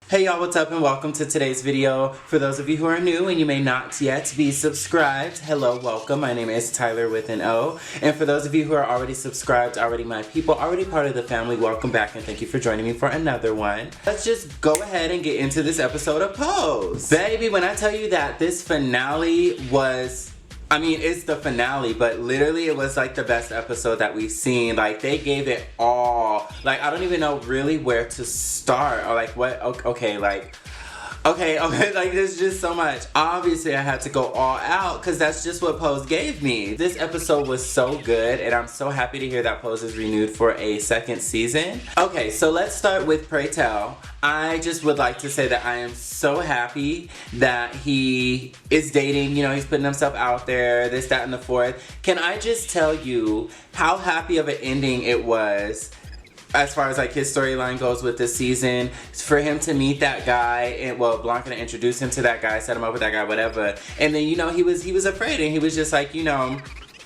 Hey y'all, what's up and welcome to today's video. For those of you who are new and you may not yet be subscribed, hello, welcome. My name is TylorWithAnO. And for those of you who are already subscribed, already my people, already part of the family, welcome back and thank you for joining me for another one. Let's just go ahead and get into this episode of Pose. Baby, when I tell you that this finale was... it's the finale, but literally it was like the best episode that we've seen. Like, they gave it all. Like, I don't even know really where to start or like what, okay, like there's just so much. Obviously, I had to go all out because that's just what Pose gave me. This episode was so good and I'm so happy to hear that Pose is renewed for a second season. Okay, so let's start with Pray Tell. I just would like to say that I am so happy that he is dating, you know, he's putting himself out there, this, that, and the fourth. Can I just tell you how happy of an ending it was as far as like his storyline goes with this season, for him to meet that guy and, well, Blanca to introduce him to that guy, set him up with that guy, whatever. And then, you know, he was afraid and he was just like, you know,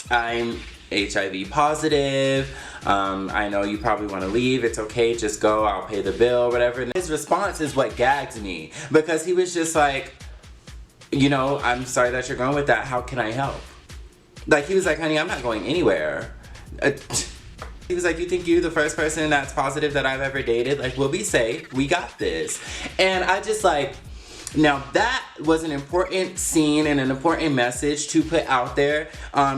I'm HIV positive. I know you probably want to leave. It's okay. Just go. I'll pay the bill, whatever. And his response is what gags me because he was just like, you know, I'm sorry that you're going with that. How can I help? Like, he was like, honey, I'm not going anywhere. He was like, you think you're the first person that's positive that I've ever dated? Like, we'll be safe. We got this. And I just like, now that was an important scene and an important message to put out there.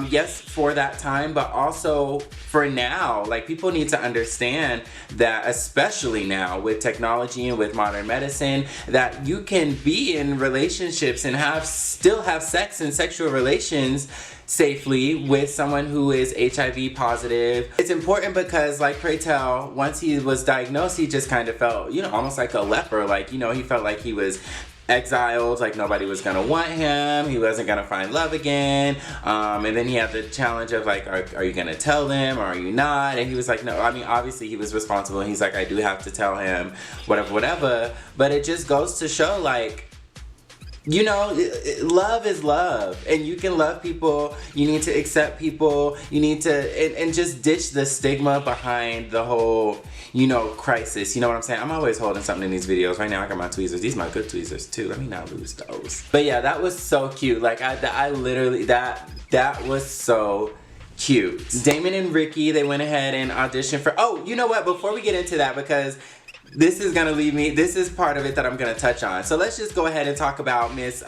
Yes, for that time, but also for now. Like, people need to understand that, especially now with technology and with modern medicine, that you can be in relationships and still have sex and sexual relations safely with someone who is HIV positive. It's important because, like Pray Tell, once he was diagnosed, he just kind of felt, you know, almost like a leper. Like, you know, he felt like he was exiled, like nobody was gonna want him, he wasn't gonna find love again, and then he had the challenge of like, are you gonna tell them or are you not? And he was like, no, obviously he was responsible, and he's like, I do have to tell him, whatever, but it just goes to show, like, you know, love is love, and you can love people, you need to accept people, you need to, and just ditch the stigma behind the whole, you know, crisis. You know what I'm saying? I'm always holding something in these videos. Right now I got my tweezers. These are my good tweezers too. Let me not lose those. But yeah, that was so cute. Like, I literally, that was so cute. Damon and Ricky, they went ahead and auditioned for, oh, you know what? Before we get into that, because this is gonna leave me, this is part of it that I'm gonna touch on. So let's just go ahead and talk about Miss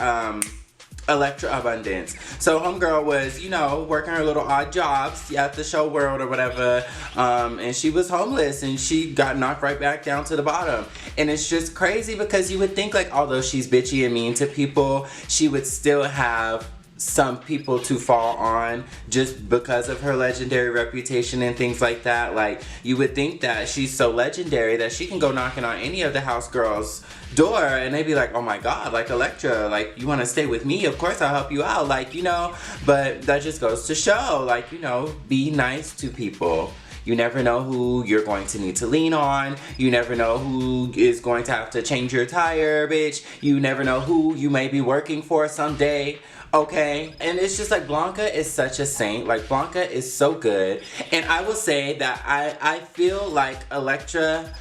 Electra Abundance. So homegirl was, you know, working her little odd jobs at the show world or whatever, and she was homeless and she got knocked right back down to the bottom. And it's just crazy because you would think, like, although she's bitchy and mean to people, she would still have some people to fall on just because of her legendary reputation and things like that. Like, you would think that she's so legendary that she can go knocking on any of the house girls' door and they'd be like, oh my god, like, Electra, like, you want to stay with me? Of course I'll help you out, like, you know. But that just goes to show, like, you know, be nice to people. You never know who you're going to need to lean on. You never know who is going to have to change your tire, bitch. You never know who you may be working for someday. Okay, and it's just like, Blanca is such a saint. Like, Blanca is so good. And I will say that I feel like Electra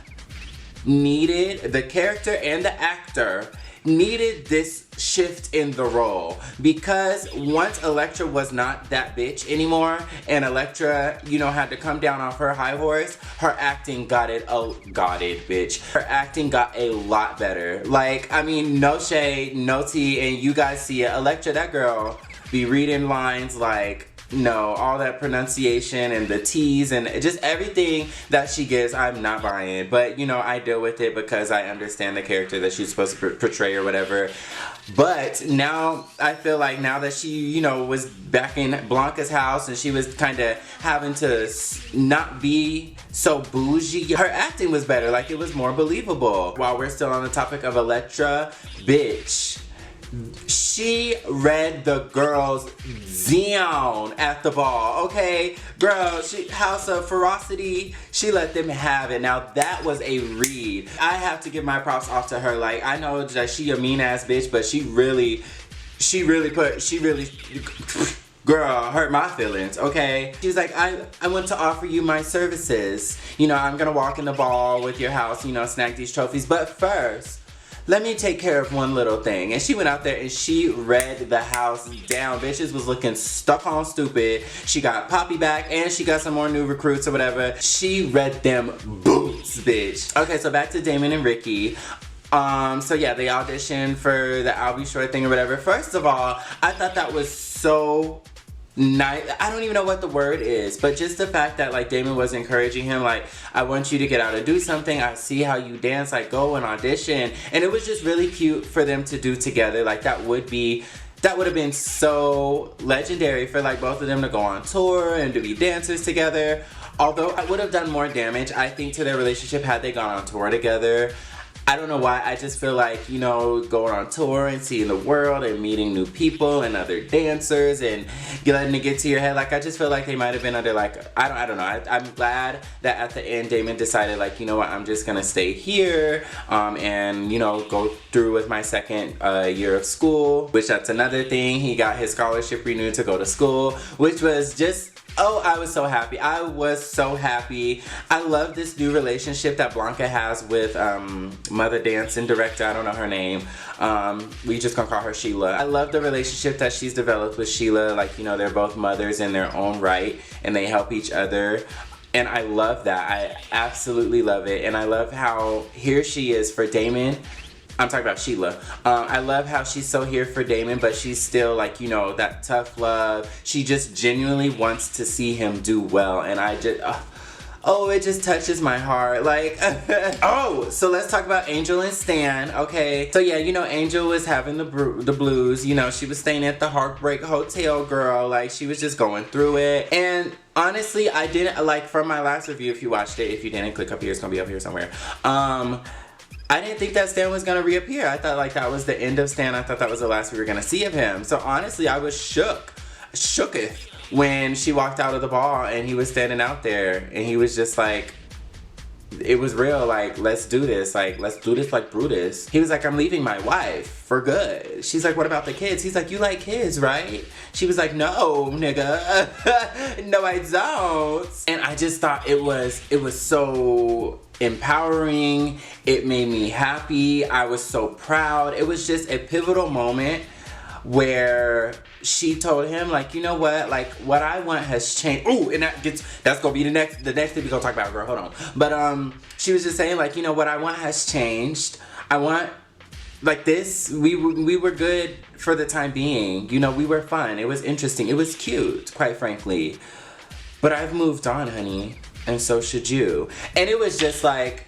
needed, the character and the actor needed this shift in the role, because once Electra was not that bitch anymore and Electra, you know, had to come down off her high horse, her acting got it, bitch. Her acting got a lot better. Like, no shade, no tea, and you guys see it. Electra, that girl be reading lines like, no, all that pronunciation and the T's and just everything that she gives, I'm not buying. But, you know, I deal with it because I understand the character that she's supposed to portray or whatever. But now, I feel like now that she, you know, was back in Blanca's house and she was kind of having to not be so bougie, her acting was better. Like, it was more believable. While we're still on the topic of Electra, bitch, she read the girls down at the ball, okay? Girl, House of Ferocity, she let them have it. Now, that was a read. I have to give my props off to her. Like, I know that she a mean-ass bitch, but she really girl, hurt my feelings, okay? She was like, I want to offer you my services. You know, I'm gonna walk in the ball with your house, you know, snag these trophies. But first, let me take care of one little thing. And she went out there and she read the house down. Bitches was looking stuck on stupid. She got Poppy back and she got some more new recruits or whatever. She read them boots, bitch. Okay, so back to Damon and Ricky. So yeah, they auditioned for the I'll Be Sure thing or whatever. First of all, I thought that was so nice. I don't even know what the word is, but just the fact that like Damon was encouraging him, like, I want you to get out and do something. I see how you dance, like go and audition. And it was just really cute for them to do together. Like that would have been so legendary for like both of them to go on tour and to be dancers together. Although I would have done more damage, I think, to their relationship had they gone on tour together. I don't know why, I just feel like, you know, going on tour and seeing the world and meeting new people and other dancers and letting it get to your head, like I just feel like they might have been under like, I don't know. I'm glad that at the end Damon decided like, you know what, I'm just gonna stay here and, you know, go through with my second year of school, which that's another thing. He got his scholarship renewed to go to school, which was just, oh, I was so happy. I was so happy. I love this new relationship that Blanca has with Mother Dancing director. I don't know her name. We just gonna call her Sheila. I love the relationship that she's developed with Sheila. Like, you know, they're both mothers in their own right and they help each other. And I love that. I absolutely love it. And I love how here she is for Damon. I'm talking about Sheila. I love how she's so here for Damon, but she's still like, you know, that tough love. She just genuinely wants to see him do well. And I just, oh, it just touches my heart. Like, oh, so let's talk about Angel and Stan. Okay, so yeah, you know, Angel was having the blues. You know, she was staying at the Heartbreak Hotel, girl. Like, she was just going through it. And honestly, I didn't, like, from my last review, if you watched it, if you didn't, click up here. It's gonna be up here somewhere. I didn't think that Stan was gonna reappear. I thought like that was the end of Stan. I thought that was the last we were gonna see of him. So honestly, I was shooketh when she walked out of the ball and he was standing out there and he was just like, it was real, like, let's do this, like Brutus. He was like, I'm leaving my wife for good. She's like, what about the kids? He's like, you like kids, right? She was like, no, nigga. No, I don't. And I just thought it was so empowering. It made me happy. I was so proud. It was just a pivotal moment where she told him, like, you know what, like, what I want has changed. Ooh, and that's gonna be the next thing we're gonna talk about, girl, hold on. But she was just saying, like, you know, what I want has changed. I want, like, this, we were good for the time being. You know, we were fun. It was interesting. It was cute, quite frankly. But I've moved on, honey, and so should you. And it was just like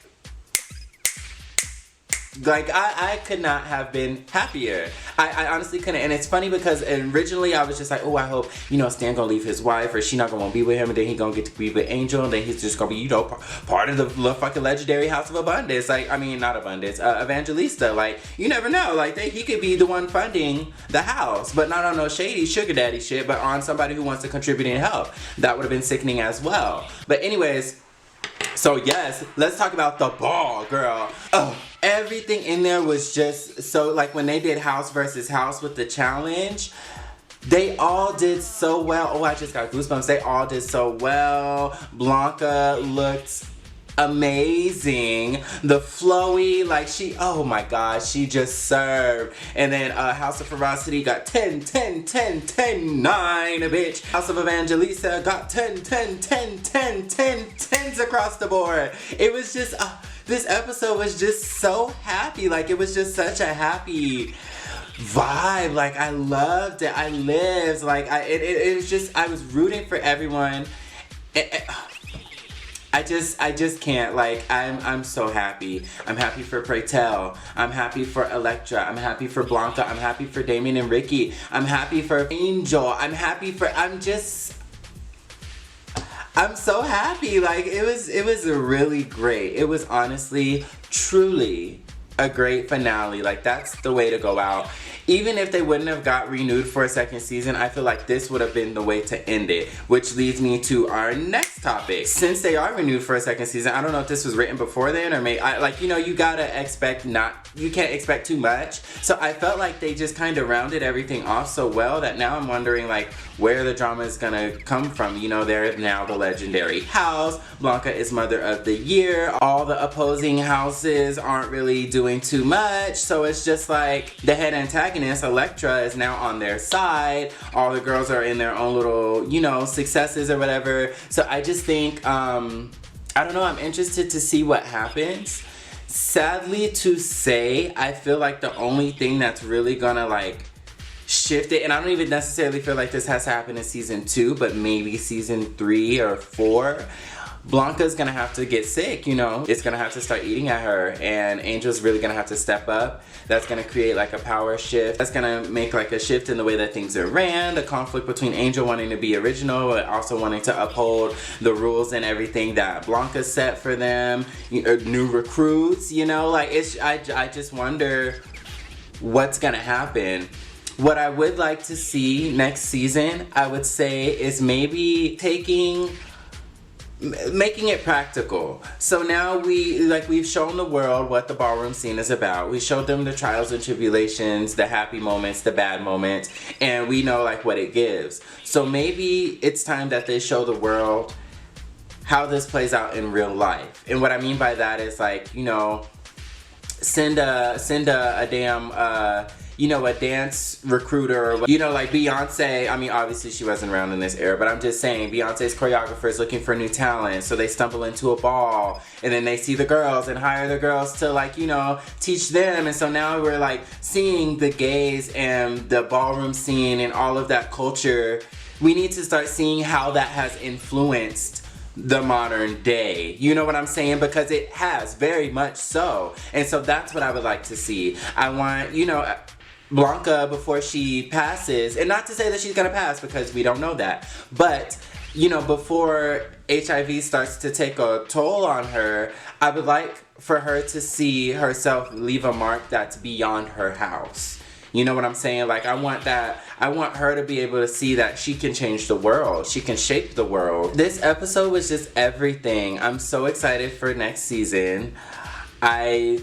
I could not have been happier. I honestly couldn't. And it's funny because originally I was just like, oh, I hope, you know, Stan gonna leave his wife or she not gonna be with him and then he gonna get to be with Angel and then he's just gonna be, you know, part of the fucking legendary House of Abundance. Like, I mean, not Abundance, Evangelista. Like, you never know. Like, he could be the one funding the house, but not on no shady sugar daddy shit, but on somebody who wants to contribute and help. That would have been sickening as well. But anyways, so yes, let's talk about the ball, girl. Oh, everything in there was just so, like, when they did house versus house with the challenge, they all did so well. Oh, I just got goosebumps. They all did so well. Blanca looked amazing. The flowy, like, she, oh my god, she just served. And then House of Ferocity got 10, 10, 10, 10, 9, bitch. House of Evangelista got 10, 10, 10, 10, 10, 10s across the board. It was just, this episode was just so happy. Like, it was just such a happy vibe. Like, I loved it. I lived. Like, it was just, I was rooting for everyone. I just can't. Like, I'm so happy. I'm happy for Preytel. I'm happy for Elektra. I'm happy for Blanca. I'm happy for Damien and Ricky. I'm happy for Angel. I'm so happy. Like, it was really great. It was honestly, truly a great finale. Like, that's the way to go out. Even if they wouldn't have got renewed for a second season, I feel like this would have been the way to end it. Which leads me to our next topic. Since they are renewed for a second season, I don't know if this was written before then or maybe, like, you know, you gotta expect you can't expect too much. So I felt like they just kind of rounded everything off so well that now I'm wondering, like, where the drama is gonna come from. You know, they're now the legendary house. Blanca is Mother of the Year. All the opposing houses aren't really doing doing too much. So it's just like the head antagonist, Elektra, is now on their side. All the girls are in their own little, you know, successes or whatever. So I just think, I don't know, I'm interested to see what happens. Sadly to say, I feel like the only thing that's really gonna like shift it, and I don't even necessarily feel like this has to happen in season 2, but maybe season 3 or 4, Blanca's gonna have to get sick, you know? It's gonna have to start eating at her, and Angel's really gonna have to step up. That's gonna create like a power shift. That's gonna make like a shift in the way that things are ran, the conflict between Angel wanting to be original, but also wanting to uphold the rules and everything that Blanca set for them, new recruits, you know? Like, I just wonder what's gonna happen. What I would like to see next season, I would say, is maybe making it practical. So now we've shown the world what the ballroom scene is about. We showed them the trials and tribulations, the happy moments, the bad moments, and we know like what it gives. So maybe it's time that they show the world how this plays out in real life. And what I mean by that is like, you know, send a damn you know, a dance recruiter, or, you know, like Beyonce. I mean, obviously she wasn't around in this era, but I'm just saying Beyonce's choreographer is looking for new talent, so they stumble into a ball, and then they see the girls and hire the girls to, like, you know, teach them. And so now we're like seeing the gays and the ballroom scene and all of that culture. We need to start seeing how that has influenced the modern day. You know what I'm saying? Because it has, very much so. And so that's what I would like to see. I want, you know, Blanca, before she passes, and not to say that she's gonna pass because we don't know that, but, you know, before HIV starts to take a toll on her, I would like for her to see herself leave a mark that's beyond her house. You know what I'm saying? Like, I want her to be able to see that she can change the world. She can shape the world. This episode was just everything. I'm so excited for next season. I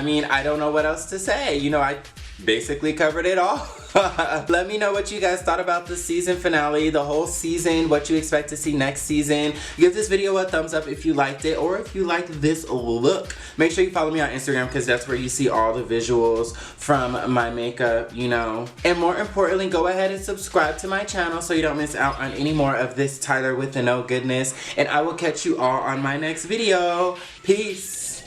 mean, I don't know what else to say. You know, I basically covered it all. Let me know what you guys thought about the season finale, the whole season, what you expect to see next season. Give this video a thumbs up if you liked it, or if you like this look. Make sure you follow me on Instagram, because that's where you see all the visuals from my makeup, you know. And more importantly, go ahead and subscribe to my channel so you don't miss out on any more of this Tyler with an O goodness. And I will catch you all on my next video. Peace.